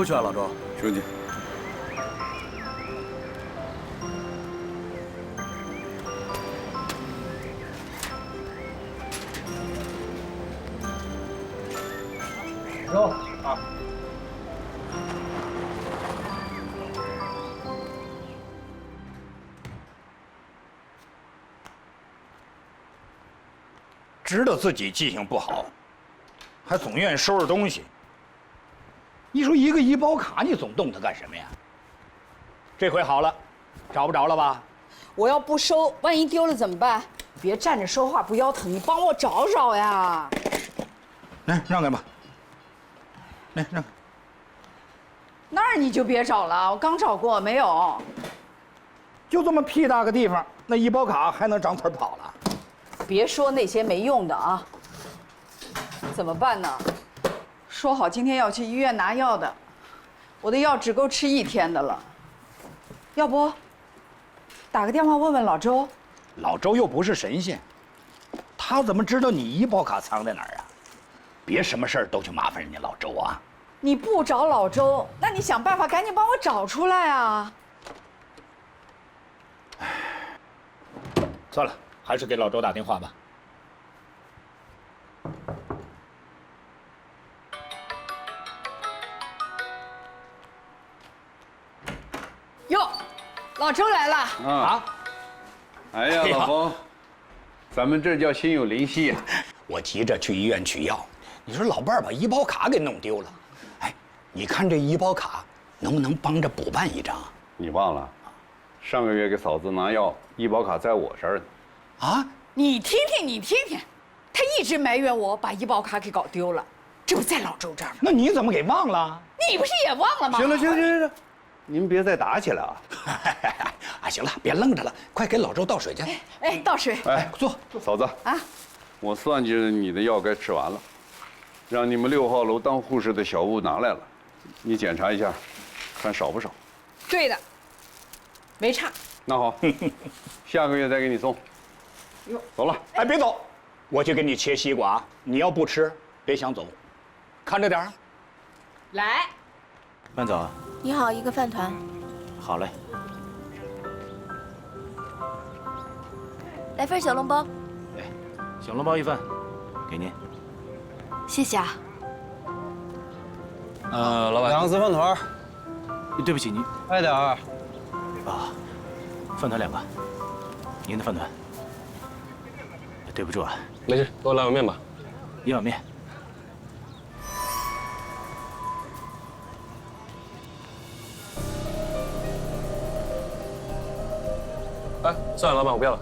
出去啊，老周。出去。走啊！知道自己记性不好，还总愿意收拾东西。你说一个医保卡，你总动它干什么呀？这回好了，找不着了吧？我要不收，万一丢了怎么办？别站着说话不腰疼，你帮我找找呀！来，让开吧。来，让开。那儿你就别找了，我刚找过，没有。就这么屁大个地方，那医保卡还能长腿跑了？别说那些没用的啊。怎么办呢？说好今天要去医院拿药的，我的药只够吃1天的了。要不，打个电话问问老周。老周又不是神仙，他怎么知道你医保卡藏在哪儿啊？别什么事儿都去麻烦人家老周啊！你不找老周，那你想办法赶紧帮我找出来啊！算了，还是给老周打电话吧。哟，老周来了啊！哎呀，老冯，咱们这叫心有灵犀呀！我急着去医院取药，你说老伴儿把医保卡给弄丢了，哎，你看这医保卡能不能帮着补办一张？你忘了，上个月给嫂子拿药，医保卡在我这儿呢。啊？你听听，你听听，他一直埋怨我把医保卡给搞丢了，这不在老周这儿吗？那你怎么给忘了？你不是也忘了吗？行了，行，您别再打起来啊！啊，行了，别愣着了，快给老周倒水去。哎，倒水。哎，坐。嫂子啊，我算计着你的药该吃完了，让你们6号楼当护士的小吴拿来了，你检查一下，看少不少。对的，没差。那好，下个月再给你送。走了。哎，别走，我去给你切西瓜，你要不吃，别想走，看着点儿。来，慢走啊。你好，一个饭团。好嘞。来份小笼包。哎，小笼包1份，给您。谢谢啊。老板。2个四饭团。对不起您。快点儿。啊，饭团2个，您的饭团。对不住啊。没事，给我来碗面吧。1碗面。哎，算了，老板，我不要了。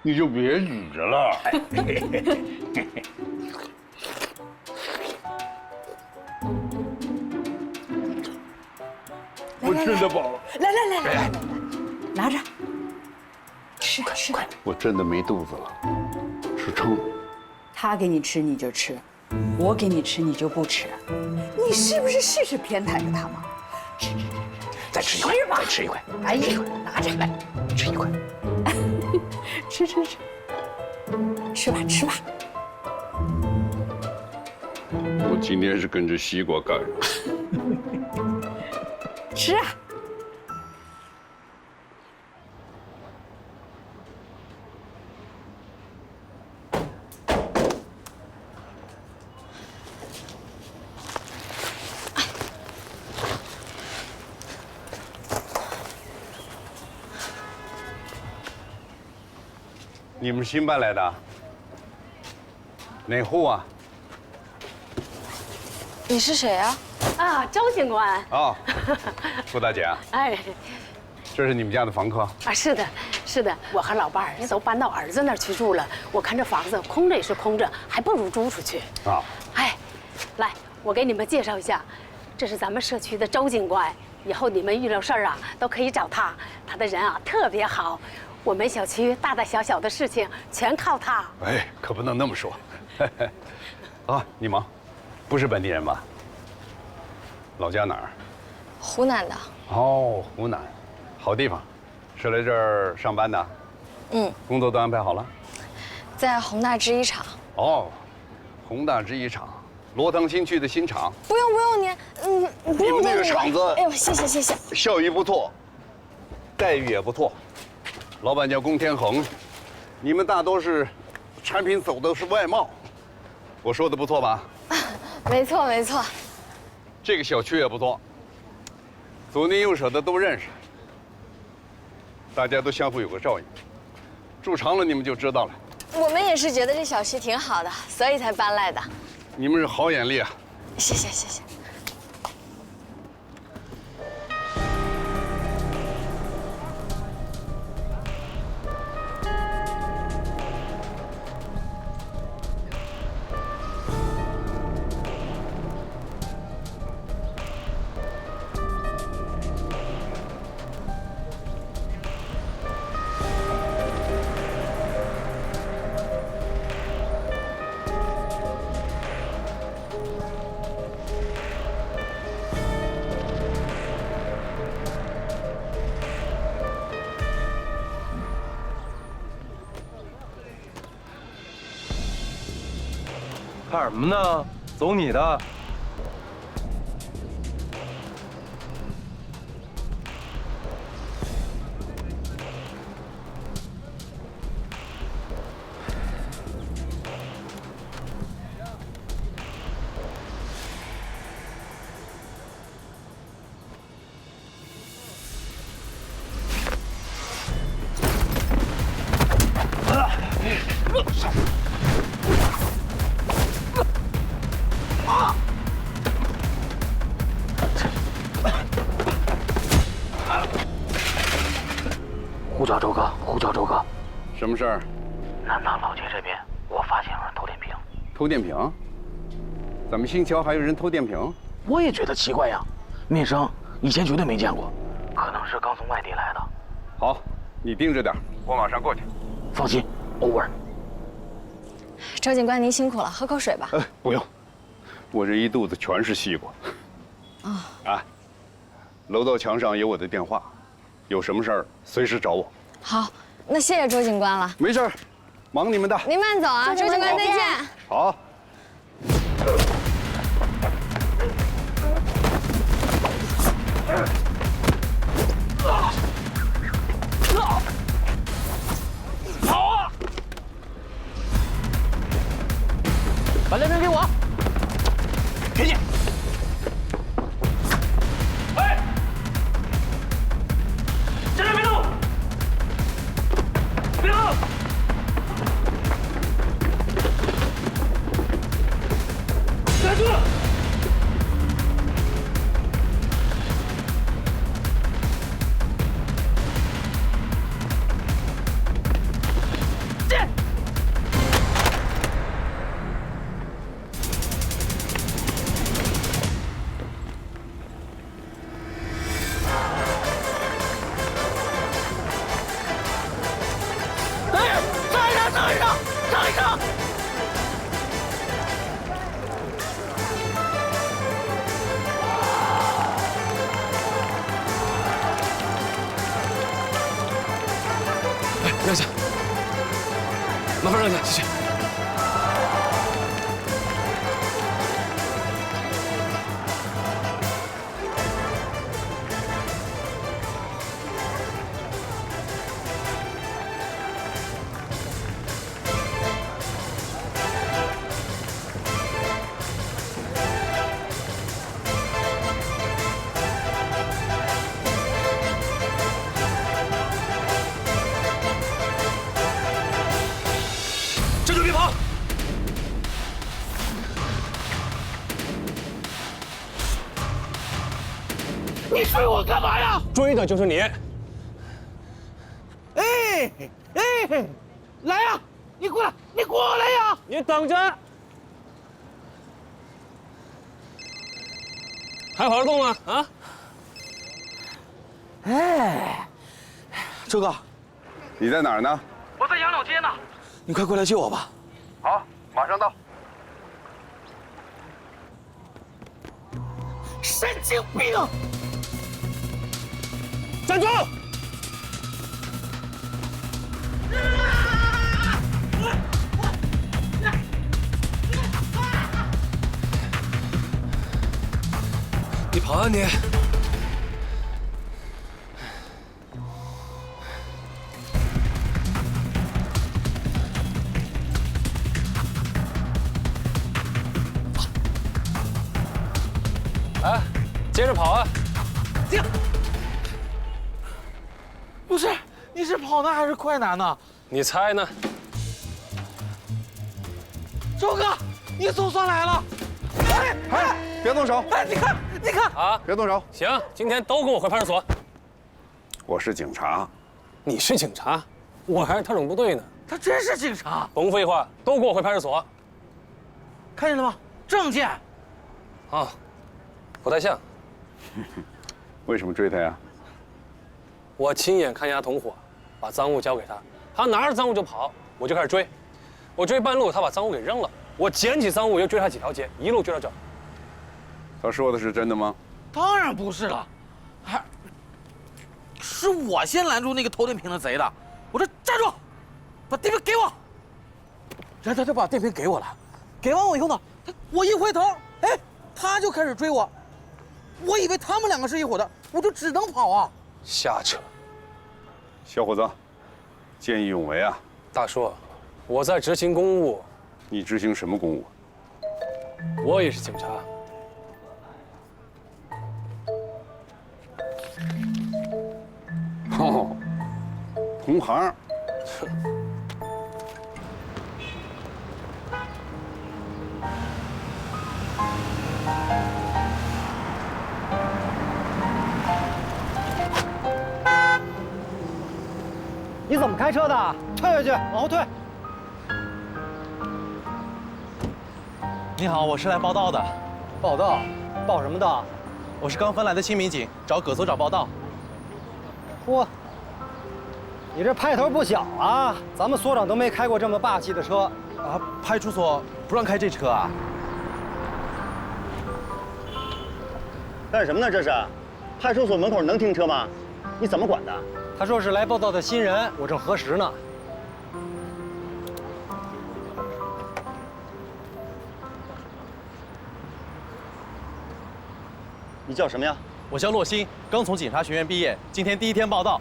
你就别举着了。我吃得饱了。来，拿着，吃吃。我真的没肚子了，吃撑了。他给你吃你就吃，我给你吃你就不吃，你是不是事事偏袒着他嘛？吃，再吃一块，再吃一块。哎呀，拿着来，吃一块。吃，吃吧。我今天是跟着西瓜干的。吃啊！你们新搬来的？哪户啊？你是谁啊？啊，周警官。啊，顾大姐，哎，这是你们家的房客？啊，是的，是的，我和老伴儿都搬到儿子那儿去住了。我看这房子空着也是空着，还不如租出去。啊，哎，来，我给你们介绍一下，这是咱们社区的周警官，以后你们遇到事儿啊，都可以找他，他的人啊特别好。我们小区大大小小的事情全靠他。哎，可不能那么说。啊，你忙，不是本地人吧？老家哪儿？湖南的。哦，湖南，好地方，是来这儿上班的？嗯，工作都安排好了？在宏大制衣厂。哦，宏大制衣厂，罗塘新区的新厂。不用您，不你们那个用厂子，哎呦，谢谢。效益不错，待遇也不错。老板叫龚天恒，你们大多是产品走的是外贸，我说的不错吧？没错。这个小区也不错，左邻右舍的都认识，大家都相互有个照应。住长了你们就知道了。我们也是觉得这小区挺好的，所以才搬来的。你们是好眼力啊！谢谢。看什么呢？走你的。呼叫周哥，什么事儿？南塘老街这边，我发现有人偷电瓶。偷电瓶？咱们新桥还有人偷电瓶？我也觉得奇怪呀，那声以前绝对没见过，可能是刚从外地来的。好，你盯着点，我马上过去。放心 ，over。周警官，您辛苦了，喝口水吧。不用，我这一肚子全是西瓜。啊，楼道墙上有我的电话，有什么事儿随时找我。好，那谢谢周警官了。没事儿，忙你们的。您慢走啊，周警官再见。好。跑啊！把链针给我。给你。哎！站着别动！别动！站住！进！上一上！哎，让下，麻烦让下，谢谢。这就别跑！你追我干嘛呀？追的就是你！哎，来呀！你过来，你过来呀！你等着！还跑得动吗？啊！哎，周哥，你在哪儿呢？我在养老街呢，你快过来救我吧。好，马上到。神经病！站住！你跑啊你！哎，接着跑啊！停！不是，你是跑男还是快男呢？你猜呢？周哥，你总算来了！哎，别动手！哎，你看，你看！啊，别动手！行，今天都跟我回派出所。我是警察。你是警察，我还是特种部队呢。他真是警察！甭废话，都跟我回派出所。看见了吗？证件。啊，不太像。为什么追他呀？我亲眼看人家同伙把赃物交给他，他拿着赃物就跑，我就开始追。我追半路，他把赃物给扔了，我捡起赃物又追他几条街，一路追到这儿。他说的是真的吗？当然不是了，是我先拦住那个偷电瓶的贼的。我说站住，把电瓶给我。然后他就把电瓶给我了，给完我以后呢，我一回头，哎，他就开始追我。我以为他们两个是一伙的，我就只能跑啊。瞎扯！小伙子，见义勇为啊！大叔，我在执行公务。你执行什么公务？我也是警察。哦，同行。你怎么开车的？退回去，往后退。你好，我是来报道的。报道？报什么道？我是刚分来的新民警，找葛所长报道。嚯，你这派头不小啊！咱们所长都没开过这么霸气的车。啊，派出所不让开这车啊？干什么呢？这是，派出所门口能停车吗？你怎么管的？他说是来报道的新人，我正核实呢。你叫什么呀？我叫洛星，刚从警察学院毕业，今天第一天报道。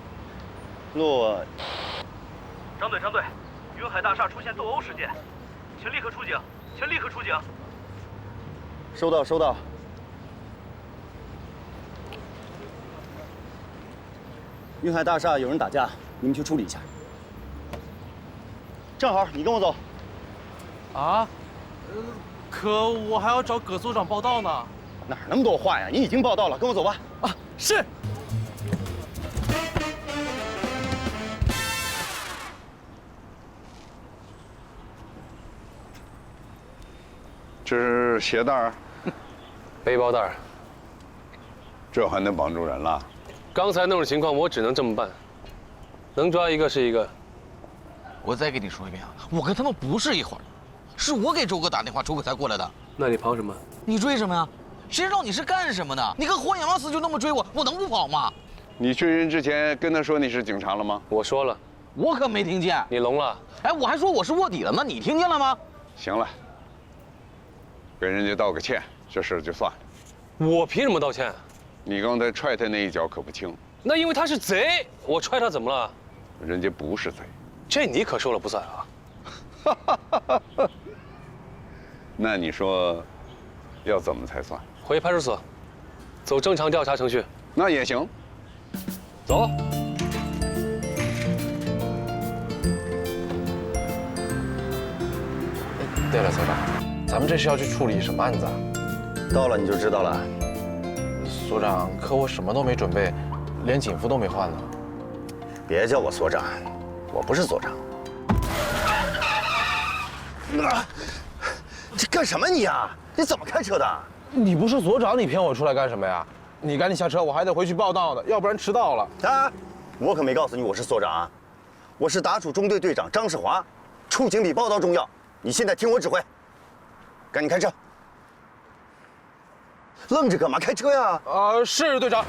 张队，云海大厦出现斗殴事件，请立刻出警，请立刻出警。收到。云海大厦有人打架，你们去处理一下。正好，你跟我走。啊？可我还要找葛所长报道呢。哪儿那么多话呀？你已经报道了，跟我走吧。啊，是。这是鞋带儿，背包带儿。这还能绑住人了？刚才那种情况，我只能这么办，能抓一个是一个。我再跟你说一遍啊，我跟他们不是一伙的，是我给周哥打电话，周哥才过来的。那你跑什么？你追什么呀？谁知道你是干什么的？你跟活眼王死就那么追我，我能不跑吗？你追人之前跟他说你是警察了吗？我说了。我可没听见。你聋了？哎，我还说我是卧底了呢，你听见了吗？行了，给人家道个歉，这事就算了。我凭什么道歉？你刚才踹他那一脚可不轻。那因为他是贼，我踹他怎么了？人家不是贼，这你可说了不算啊。那你说，要怎么才算？回派出所，走正常调查程序。那也行。走。对了，所长，咱们这是要去处理什么案子啊？到了你就知道了。所长，可我什么都没准备，连警服都没换呢。别叫我所长，我不是所长。这干什么你啊？你怎么开车的？你不是所长，你骗我出来干什么呀？你赶紧下车，我还得回去报道呢，要不然迟到了。啊，我可没告诉你我是所长啊，我是达处中队队长张世华，出警比报道重要。你现在听我指挥，赶紧开车。愣着干嘛？开车呀！是队长。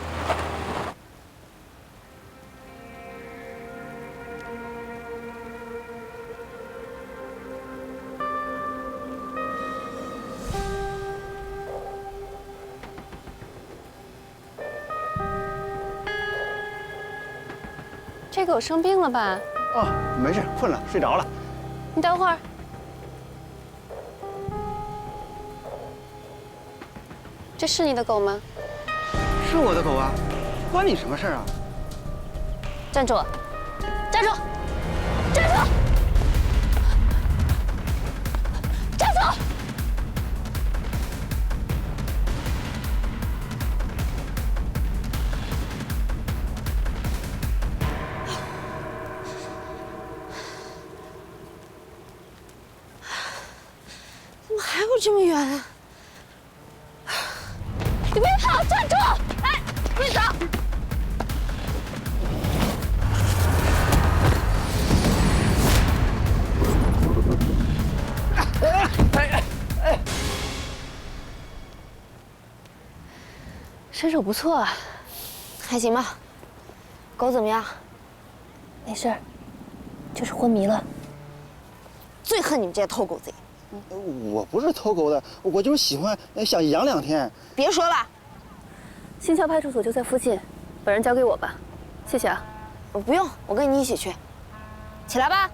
这狗生病了吧？哦，没事，困了，睡着了。你等会儿。这是你的狗吗？是我的狗啊，关你什么事啊？站住！站住！站住！站住！怎么还有这么远啊？你别跑！站住！哎，别走！身手不错啊，还行吧。狗怎么样？没事，就是昏迷了。最恨你们这些偷狗贼。我不是偷狗的，我就是喜欢想养2天。别说了，新桥派出所就在附近，把人交给我吧，谢谢啊。不用，我跟你一起去。起来吧，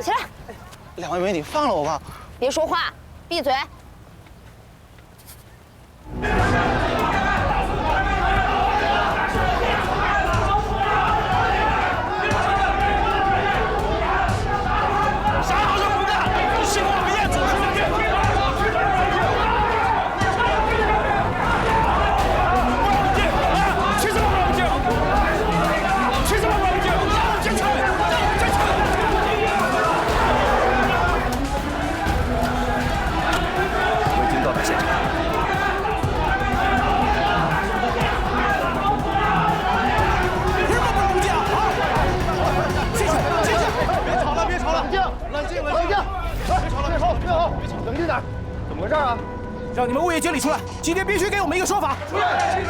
起来。2位美女，放了我吧。别说话，闭嘴。冷静点，怎么回事啊？让你们物业经理出来，今天必须给我们一个说法。出来！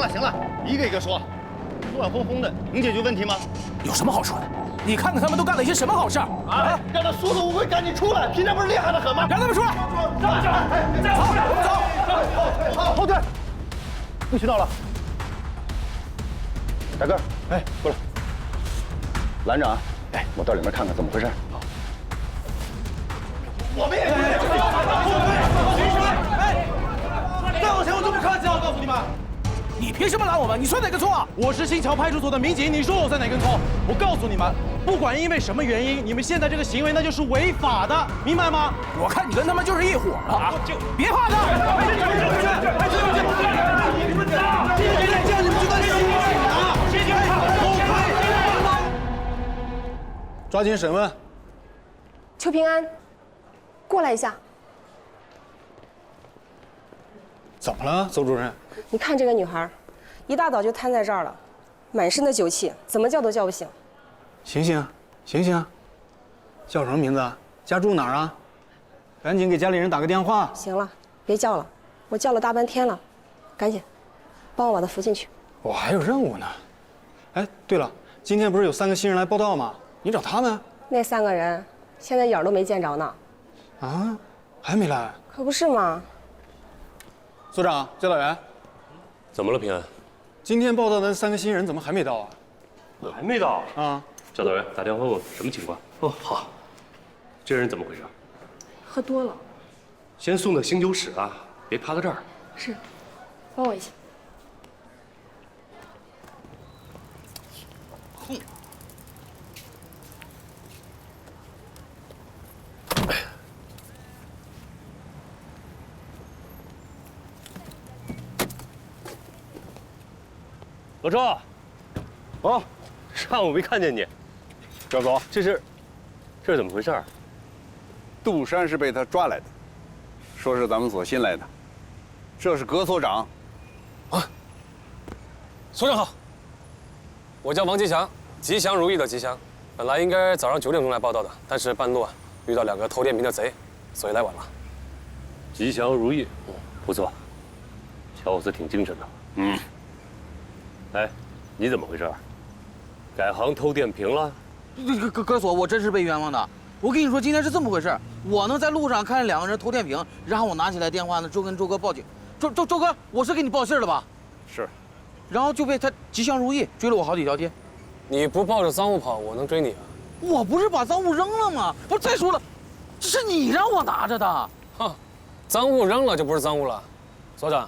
行了，一个一个说。乱哄哄的，能解决问题吗？有什么好说的？你看看他们都干了一些什么好事啊！让他说的我会赶紧出来，平常不是厉害的很吗？让他们出来！好，我们走。好，后退。不许闹了。大个，哎，过来。拦着啊！哎，我到里面看看怎么回事。我们也再往前我就不客气了，我告诉你们。你凭什么拦我们？你说哪个错？我是新桥派出所的民警，你说我算哪根错？我告诉你们，不管因为什么原因，你们现在这个行为那就是违法的，明白吗？我看你跟他们就是一伙啊！别怕他！这样你们就当行啊！抓紧审问。邱平安，过来一下。怎么了，邹主任？你看这个女孩，一大早就瘫在这儿了，满身的酒气，怎么叫都叫不醒。醒醒，叫什么名字啊？家住哪儿啊？赶紧给家里人打个电话。行了，别叫了，我叫了大半天了，赶紧，帮我把她扶进去。我还有任务呢。哎，对了，今天不是有3个新人来报道吗？你找他们？那3个人现在影儿都没见着呢。啊，还没来？可不是嘛。所长，教导员，怎么了，平安？今天报道的3个新人怎么还没到啊？还没到啊？教导员打电话问什么情况？哦，好。这人怎么回事？喝多了。先送到醒酒室啊，别趴到这儿。是，帮我一下。老周，哦，上午没看见你。赵总，这是怎么回事？杜山是被他抓来的，说是咱们所新来的，这是葛所长。所长好，我叫王吉祥，吉祥如意的吉祥。本来应该早上9点钟来报道的，但是半路遇到2个偷电瓶的贼，所以来晚了。吉祥如意，不错，小伙子挺精神的。嗯。哎，你怎么回事？改行偷电瓶了？哥所，我真是被冤枉的。我跟你说，今天是这么回事。我呢在路上看见2个人偷电瓶，然后我拿起来电话呢，就跟周哥报警。周哥，我是给你报信了吧？是。然后就被他吉祥如意追了我好几条街。你不抱着赃物跑，我能追你啊？我不是把赃物扔了吗？不是，再说了，这是你让我拿着的。哼，赃物扔了就不是赃物了。所长，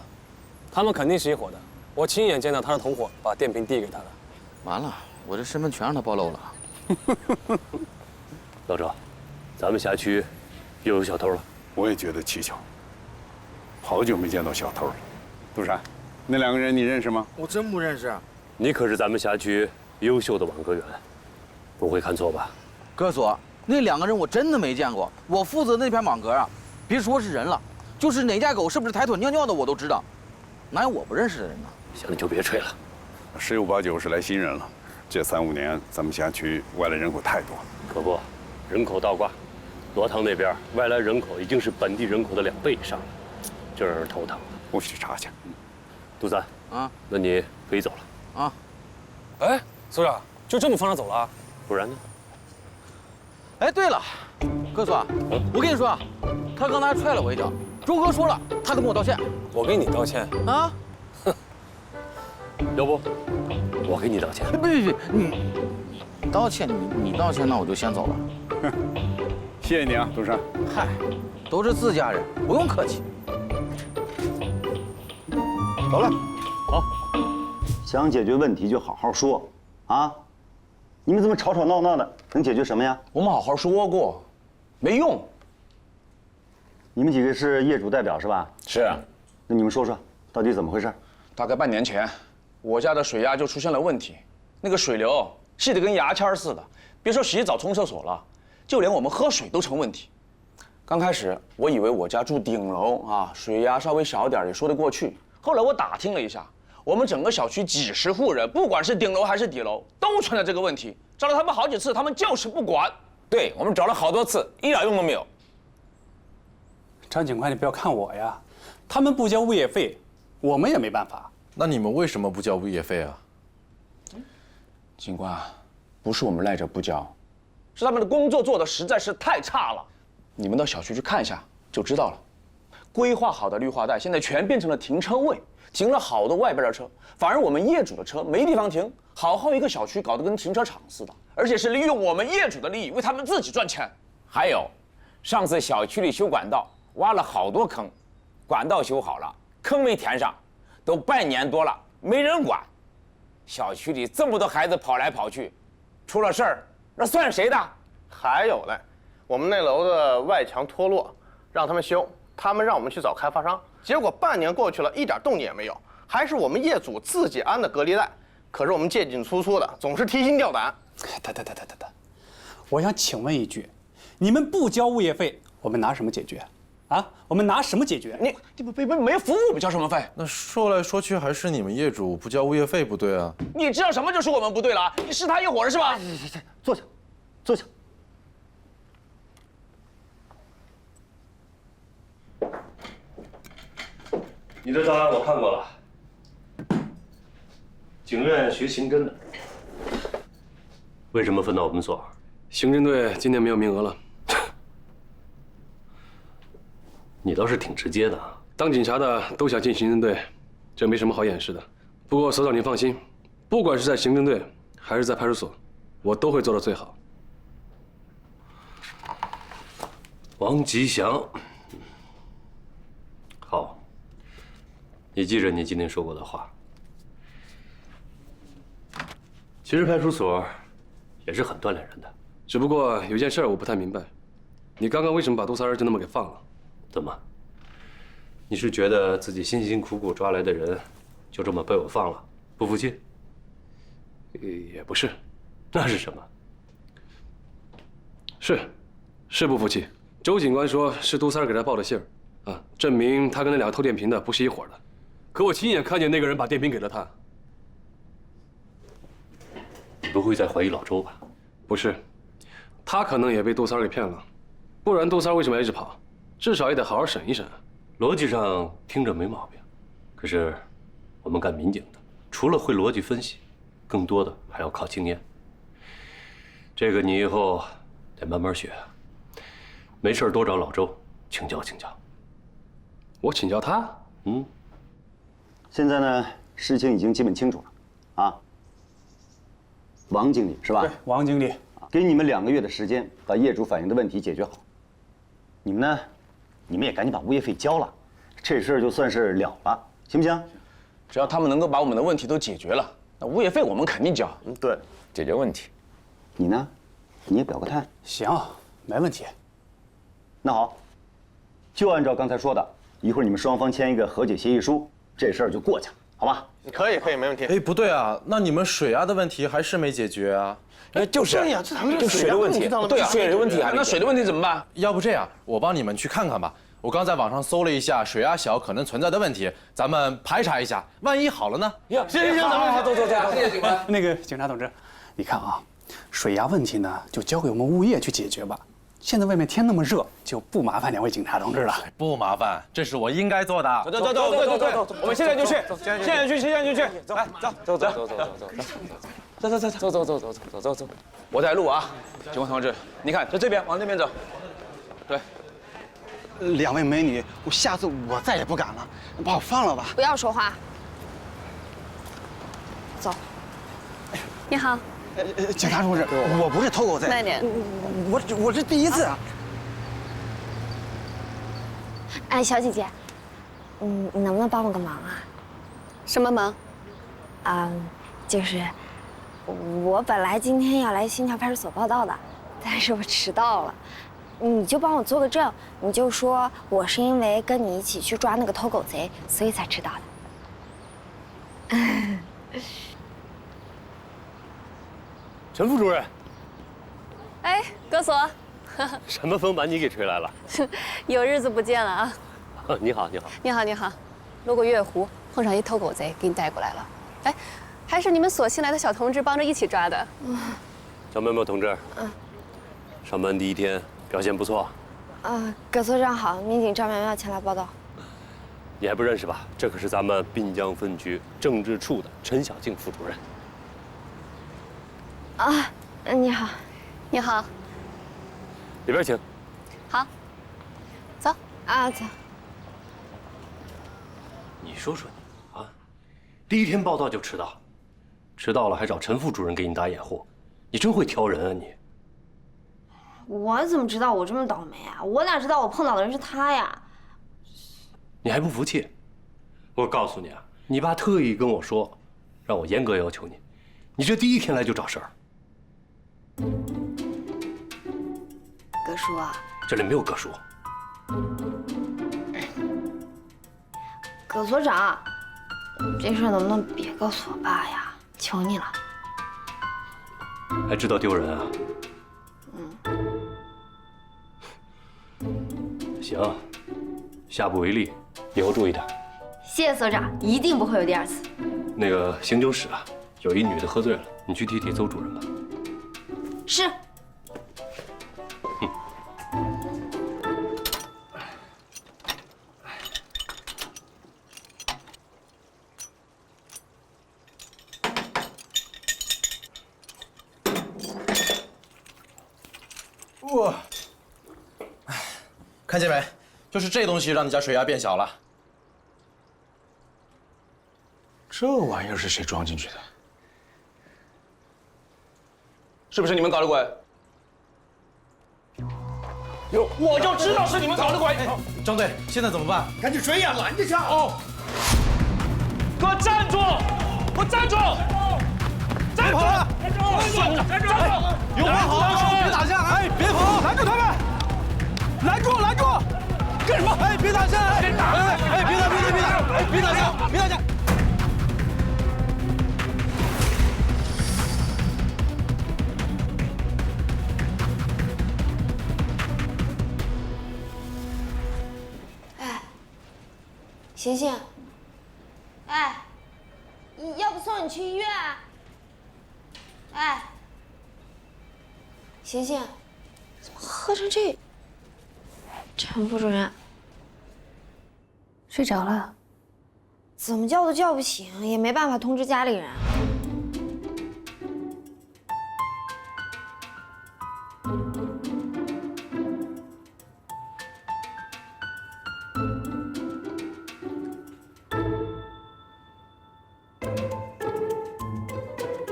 他们肯定是一伙的。我亲眼见到他的同伙把电瓶递给他的。完了，我这身份全让他暴露了。老周，咱们辖区又有小偷了。我也觉得蹊跷，好久没见到小偷了。杜山，那2个人你认识吗？我真不认识。你可是咱们辖区优秀的网格员，不会看错吧？哥所，那2个人我真的没见过。我负责那片网格啊，别说是人了，就是哪家狗是不是抬腿尿尿的我都知道，哪有我不认识的人呢？行，你就别吹了。十有八九是来新人了。这3、5年，咱们辖区外来人口太多了。可不，人口倒挂，罗塘那边外来人口已经是本地人口的2倍以上了，这让人头疼。我去查去。杜三啊，那你可以走了。啊。哎，所长，就这么放他走了？不然呢？哎，对了，哥所，我跟你说啊，他刚才踹了我一脚，周哥说了，他得跟我道歉。我给你道歉啊？哼，要不我给你道歉？别，你道歉，你道歉，那我就先走了。谢谢你啊，杜山。嗨，都是自家人，不用客气。走了。好。想解决问题就好好说，啊！你们怎么吵吵闹闹的，能解决什么呀？我们好好说过，没用。你们几个是业主代表是吧？是。那你们说说，到底怎么回事？大概半年前，我家的水压就出现了问题，那个水流细得跟牙签似的，别说洗澡冲厕所了，就连我们喝水都成问题。刚开始我以为我家住顶楼啊，水压稍微小点也说得过去。后来我打听了一下，我们整个小区几十户人，不管是顶楼还是底楼，都存在这个问题。找了他们好几次，他们就是不管。对，我们找了好多次，一点用都没有。张警官，你不要看我呀，他们不交物业费，我们也没办法。那你们为什么不交物业费啊？警官，不是我们赖着不交，是他们的工作做得实在是太差了。你们到小区去看一下就知道了。规划好的绿化带现在全变成了停车位，停了好多外边的车，反而我们业主的车没地方停。好好一个小区搞得跟停车场似的，而且是利用我们业主的利益为他们自己赚钱。还有，上次小区里修管道，挖了好多坑，管道修好了，坑没填上，都半年多了，没人管。小区里这么多孩子跑来跑去，出了事儿，那算谁的？还有嘞，我们那楼的外墙脱落，让他们修，他们让我们去找开发商，结果半年过去了，一点动静也没有，还是我们业主自己安的隔离带。可是我们进进出出的，总是提心吊胆。得，我想请问一句，你们不交物业费，我们拿什么解决？啊，我们拿什么解决？你没服务，我们交什么费？那说来说去还是你们业主不交物业费不对啊！你知道什么就是我们不对了？你是他一伙的是吧？坐下，坐下。你的档案我看过了，警院学刑侦的，为什么分到我们所？刑侦队今年没有名额了。你倒是挺直接的啊！当警察的都想进刑侦队，这没什么好掩饰的。不过所长您放心，不管是在刑侦队还是在派出所，我都会做到最好。王吉祥，好，你记着你今天说过的话。其实派出所也是很锻炼人的，只不过有件事我不太明白，你刚刚为什么把杜三儿就那么给放了？怎么？你是觉得自己辛辛苦苦抓来的人，就这么被我放了，不服气？也不是，那是什么？是不服气。周警官说是杜三儿给他报的信儿，啊，证明他跟那两个偷电瓶的不是一伙的。可我亲眼看见那个人把电瓶给了他。你不会在怀疑老周吧？不是，他可能也被杜三儿给骗了，不然杜三儿为什么要一直跑？至少也得好好审一审。逻辑上听着没毛病，可是我们干民警的，除了会逻辑分析，更多的还要靠经验。这个你以后得慢慢学，没事多找老周请教请教。我请教他？嗯。现在呢，事情已经基本清楚了，啊。王经理是吧？对，王经理，给你们2个月的时间，把业主反映的问题解决好。你们呢，你们也赶紧把物业费交了，这事儿就算是了了，行不行？只要他们能够把我们的问题都解决了，那物业费我们肯定交。对，解决问题。你呢，你也表个态。行，没问题。那好，就按照刚才说的，一会儿你们双方签一个和解协议书，这事儿就过去了，好吧？可以，没问题。哎，不对啊，那你们水压的问题还是没解决啊？就是对呀，这咱们就水的问题。对啊，水的问题啊，那水的问题怎么办？要不这样，我帮你们去看看吧。我刚在网上搜了一下水压小可能存在的问题，咱们排查一下，万一好了呢？行，咱们走，谢谢警官。那个警察同志，你看啊，水压问题呢，就交给我们物业去解决吧。现在外面天那么热，就不麻烦2位警察同志了。不麻烦，这是我应该做的。走，我们现在就去，现在就去。来，走。我带路啊，警官同志，你看，就这边，往那边走。对。 2位美女，下次我再也不敢了，把我放了吧。不要说话。走。你好。警察同志，我不是偷狗贼。慢点。我是第一次啊。哎，小姐姐，你能不能帮我个忙啊？什么忙？就是我本来今天要来新桥派出所报到的，但是我迟到了。 你就帮我做个证，你就说我是因为跟你一起去抓那个偷狗贼，所以才迟到的。陈副主任，哎，哥所，什么风把你给吹来了？有日子不见了啊！你好。你好，路过月湖，碰上一偷狗贼，给你带过来了。哎，还是你们所新来的小同志帮着一起抓的。张苗苗同志，上班第1天。 表现不错，葛所长好，民警张苗苗前来报道。你还不认识吧？这可是咱们滨江分局政治处的陈小静副主任。啊，你好，你好，里边请。好，走啊，走。你说说你啊，第1天报道就迟到，迟到了还找陈副主任给你打掩护，你真会挑人啊你。 我怎么知道我这么倒霉啊？我哪知道我碰到的人是他呀？你还不服气？我告诉你啊，你爸特意跟我说，让我严格要求你。你这第1天来就找事儿。葛叔啊，这里没有葛叔。葛所长，这事能不能别告诉我爸呀？求你了。还知道丢人啊？ 行，下不为例，以后注意点。谢谢所长，一定不会有第2次。那个刑警室啊，有一女的喝醉了，你去替邹主任吧。是。哇！看见没？就是这东西让你家水压变小了。这玩意儿是谁装进去的？是不是你们搞的鬼？有，我就知道是你们搞的鬼！张队，现在怎么办？赶紧追呀，拦着去！哦，给我站住！给我站住！别跑了！站住！有话好好说，别打架！哎，别跑！拦住他们！拦住！干什么？哎，别打架！哎，别打！哎，别打！哎，别打架！别打架！哎，醒醒！哎，要不送你去医院？哎，醒醒！怎么喝成这？陈副主任睡着了？怎么叫都叫不醒，也没办法通知家里人。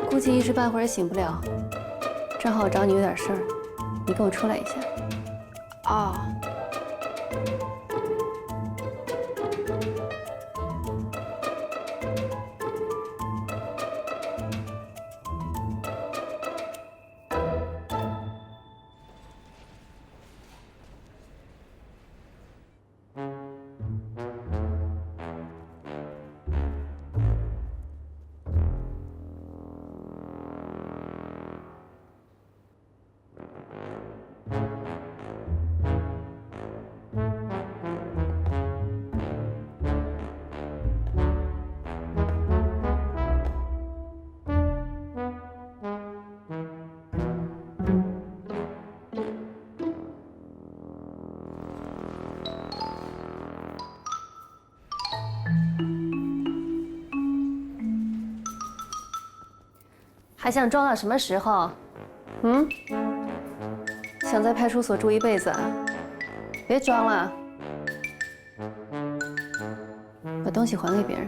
估计一时半会儿也醒不了。正好我找你有点事儿，你跟我出来一下。哦。还想装到什么时候？嗯？想在派出所住一辈子？别装了，把东西还给别人。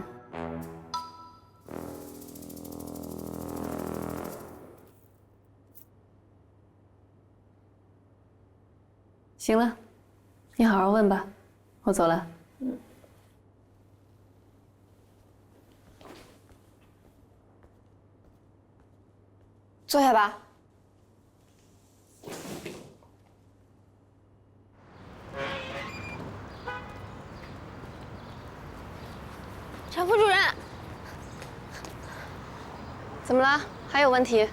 行了，你好好问吧，我走了。坐下吧。陈副主任，怎么了？还有问题？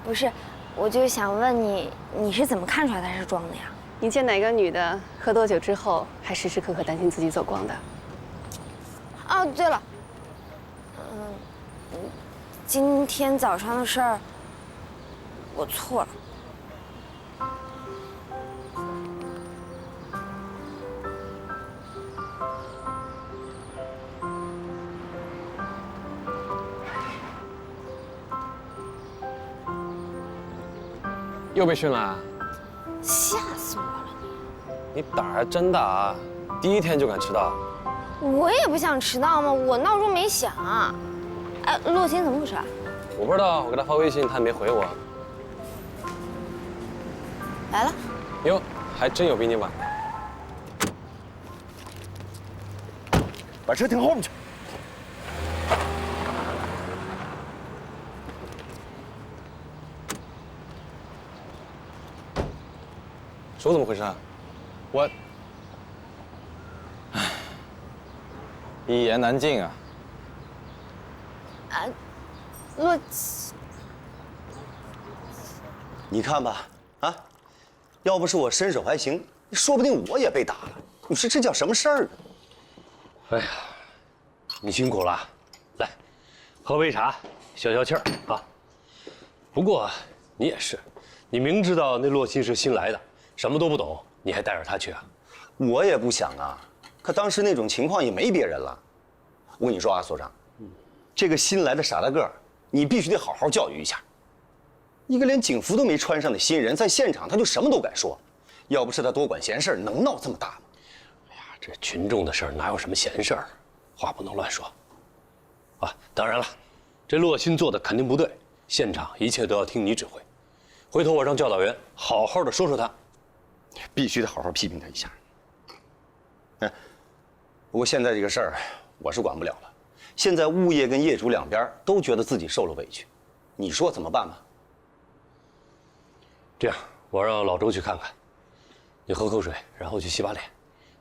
不是，我就想问你，你是怎么看出来他是装的呀？你见哪个女的喝多酒之后还时时刻刻担心自己走光的？哦，对了，今天早上的事儿，我错了。又被训了啊？吓死我了！你胆儿还真大啊！第一天就敢迟到。我也不想迟到嘛，我闹钟没响。哎，洛欣怎么回事？我不知道，我给他发微信，他也没回我。来了。哟，还真有比你晚的。把车停后面去。手怎么回事啊？我，唉，一言难尽啊。洛，你看吧，啊，要不是我身手还行，说不定我也被打了。你说这叫什么事儿啊？哎呀，你辛苦了，来，喝杯茶，消消气儿啊。不过你也是，你明知道那洛欣是新来的，什么都不懂，你还带着她去啊？我也不想啊，可当时那种情况也没别人了。我跟你说啊，所长，这个新来的傻大个儿，你必须得好好教育一下。一个连警服都没穿上的新人，在现场他就什么都敢说，要不是他多管闲事，能闹这么大吗？哎呀，这群众的事儿哪有什么闲事儿？话不能乱说。啊，当然了，这洛欣做的肯定不对，现场一切都要听你指挥。回头我让教导员好好的说说他，必须得好好批评他一下。不过现在这个事儿我是管不了了。现在物业跟业主两边都觉得自己受了委屈，你说怎么办吧？这样，我让老周去看看，你喝口水，然后去洗把脸。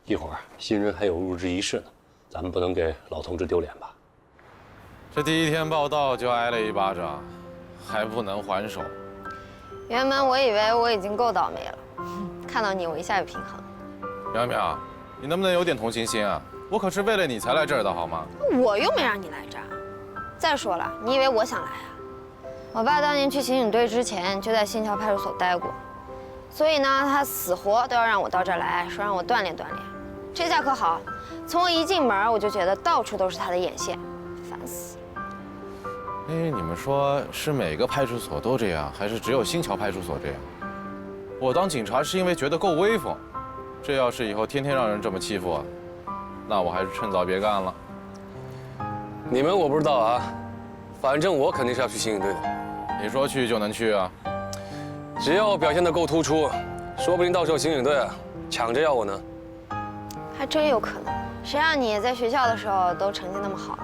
一会儿新人还有入职仪式呢，咱们不能给老同志丢脸吧？这第一天报道就挨了一巴掌，还不能还手。原本我以为我已经够倒霉了，看到你我一下就平衡。苗苗，你能不能有点同情心啊？我可是为了你才来这儿的，好吗？我又没让你来这儿。再说了，你以为我想来啊？我爸当年去刑警队之前就在新桥派出所待过，所以呢，他死活都要让我到这儿来，说让我锻炼锻炼。这下可好，从我一进门我就觉得到处都是他的眼线，烦死。哎，你们说是每个派出所都这样，还是只有新桥派出所这样？我当警察是因为觉得够威风，这要是以后天天让人这么欺负我，那我还是趁早别干了。你们我不知道啊，反正我肯定是要去刑警队的。你说去就能去啊？只要我表现得够突出，说不定到时候刑警队啊抢着要我呢。还真有可能，谁让你在学校的时候都成绩那么好？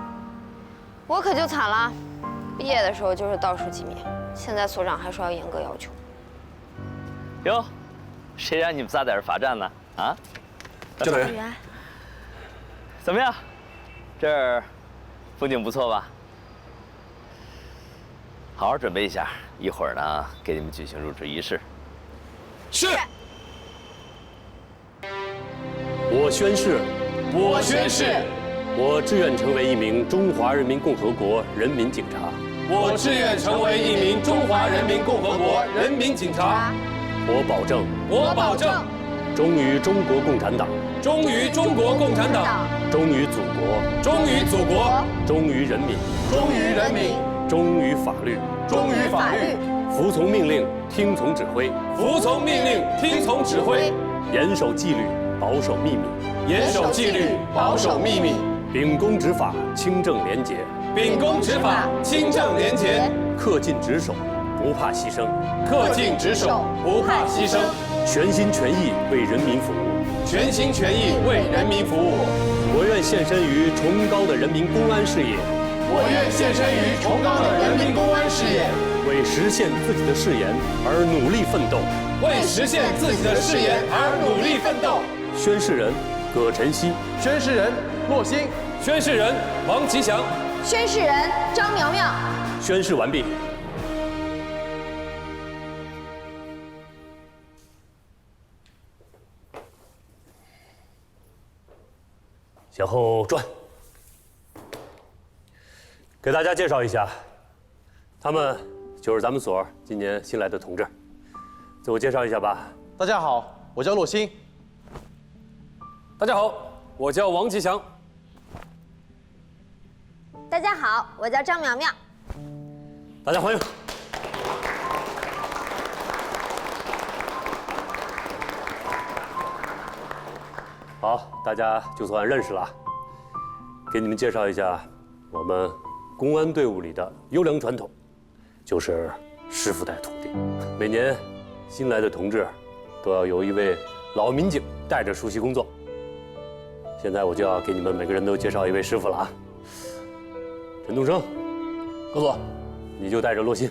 我可就惨了，毕业的时候就是倒数几名，现在所长还说要严格要求。哟，谁让你们仨在这罚站呢？啊？教导员，怎么样？这儿风景不错吧？好好准备一下，一会儿呢，给你们举行入职仪式。是。我宣誓，我宣誓，我志愿成为一名中华人民共和国人民警察。我志愿成为一名中华人民共和国人民警察。我保证，我保证，忠于中国共产党，忠于中国共产党，忠于祖国，忠于祖国，忠于人民，忠于人民，忠于法律，忠于法律，服从命令，听从指挥，服从命令，听从指挥，严守纪律，保守秘密，严守纪律，保守秘密，秉公执法，清正廉洁，秉公执法，清正廉洁，恪尽职守，不怕牺牲，恪尽职守，不怕牺牲，全心全意为人民服务，全心全意为人民服务。我愿献身于崇高的人民公安事业，我愿献身于崇高的人民公安事业，为实现自己的誓言而努力奋斗，为实现自己的誓言而努力奋斗。宣誓人葛晨曦，宣誓人骆欣，宣誓人王吉祥，宣誓人张苗苗。宣誓完毕。向后转。给大家介绍一下，他们就是咱们所今年新来的同志。自我介绍一下吧。大家好，我叫骆欣。大家好，我叫王吉祥。大家好，我叫张苗苗。大家欢迎。好，大家就算认识了。给你们介绍一下我们公安队伍里的优良传统，就是师傅带徒弟。每年新来的同志都要由一位老民警带着熟悉工作。现在我就要给你们每个人都介绍一位师傅了啊。陈东升，告诉我，你就带着骆欣。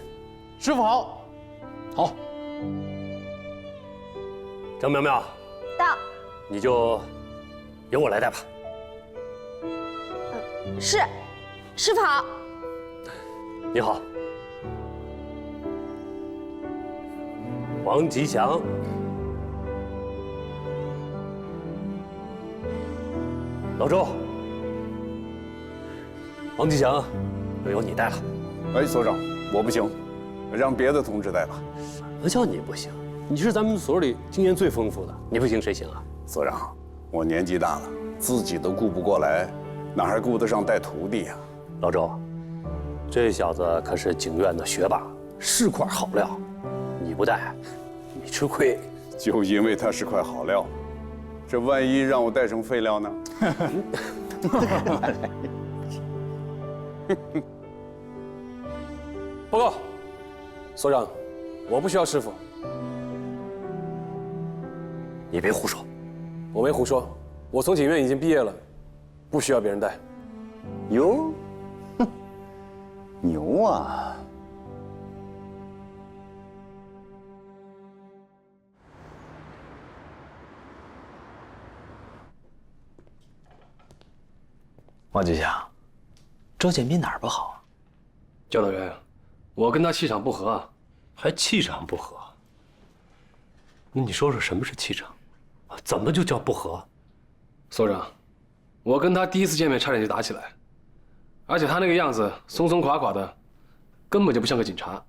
师傅好。好。张苗苗，到。你就由我来带吧。是，师傅好。你好。王吉祥。老周。王吉祥，就由你带了。哎，所长，我不行，让别的同志带吧。什么叫你不行？你是咱们所里经验最丰富的，你不行谁行啊？所长，我年纪大了，自己都顾不过来，哪还顾得上带徒弟呀？老周，这小子可是警院的学霸，是块好料，你不带，你吃亏。就因为他是块好料，这万一让我带成废料呢？报告，所长，我不需要师傅。你别胡说。我没胡说，我从警院已经毕业了，不需要别人带。哟，哼，牛啊！王吉祥，周建斌哪儿不好啊？教导员，我跟他气场不合，还气场不合？那你说说什么是气场？怎么就叫不合？所长，我跟他第一次见面差点就打起来，而且他那个样子松松垮垮的，根本就不像个警察。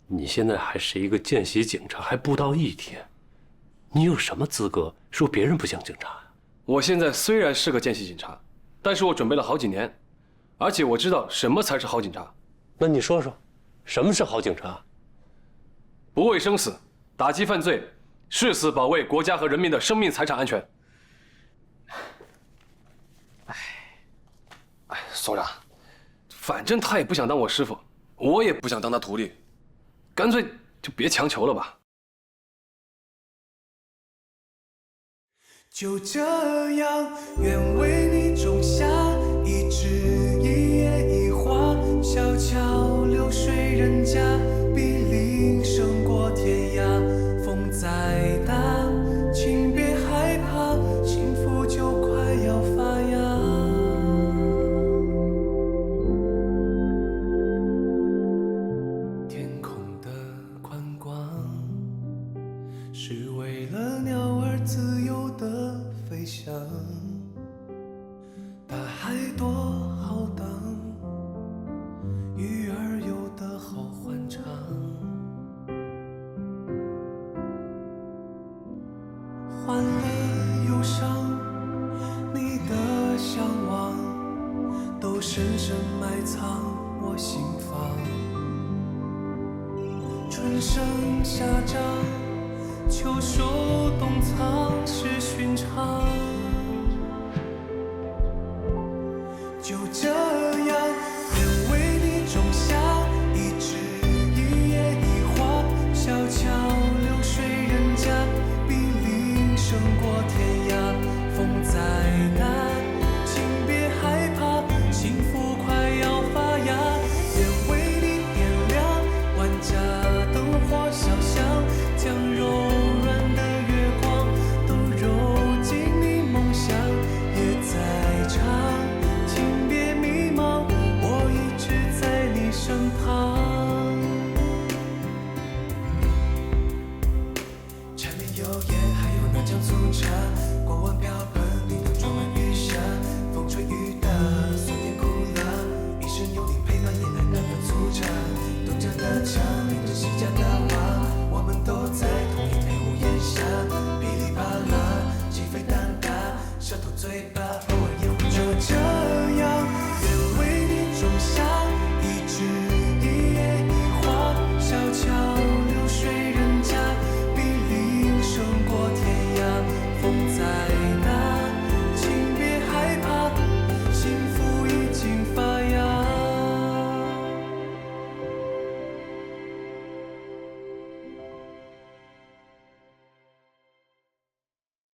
你现在还是一个见习警察，还不到1天，你有什么资格说别人不像警察呀？我现在虽然是个见习警察，但是我准备了好几年，而且我知道什么才是好警察。那你说说，什么是好警察？不畏生死，打击犯罪，誓死保卫国家和人民的生命财产安全。所长，反正他也不想当我师傅，我也不想当他徒弟，干脆就别强求了吧。就这样，愿为你种下一枝一叶一花，小桥流水人家，比邻胜过天涯。风再大，请别害怕，幸福就快要发芽。天空的宽广，是为了鸟儿自由的飞翔。大海多浩荡，鱼儿游得好欢畅。欢乐忧伤，你的向往，都深深埋藏我心房。春生夏长，秋收冬藏是寻常。就这样，愿为你种下一枝一叶一花，小桥流水人家，比邻胜过天涯。风再大，请别害怕，幸福快要发芽。愿为你点亮万家灯火小巷，将柔软的月光都揉进你梦乡。夜再长，请别迷茫，我一直在你身旁。柴米油盐还有那酱醋茶，过往瓢盆里都装满余香。风吹雨打，酸甜苦辣，一生有你陪伴，也来那份粗茶。东家的茶，淋着西家的瓦，我们都在同一片屋檐下。噼里啪啦，鸡飞蛋打，舌头嘴巴偶尔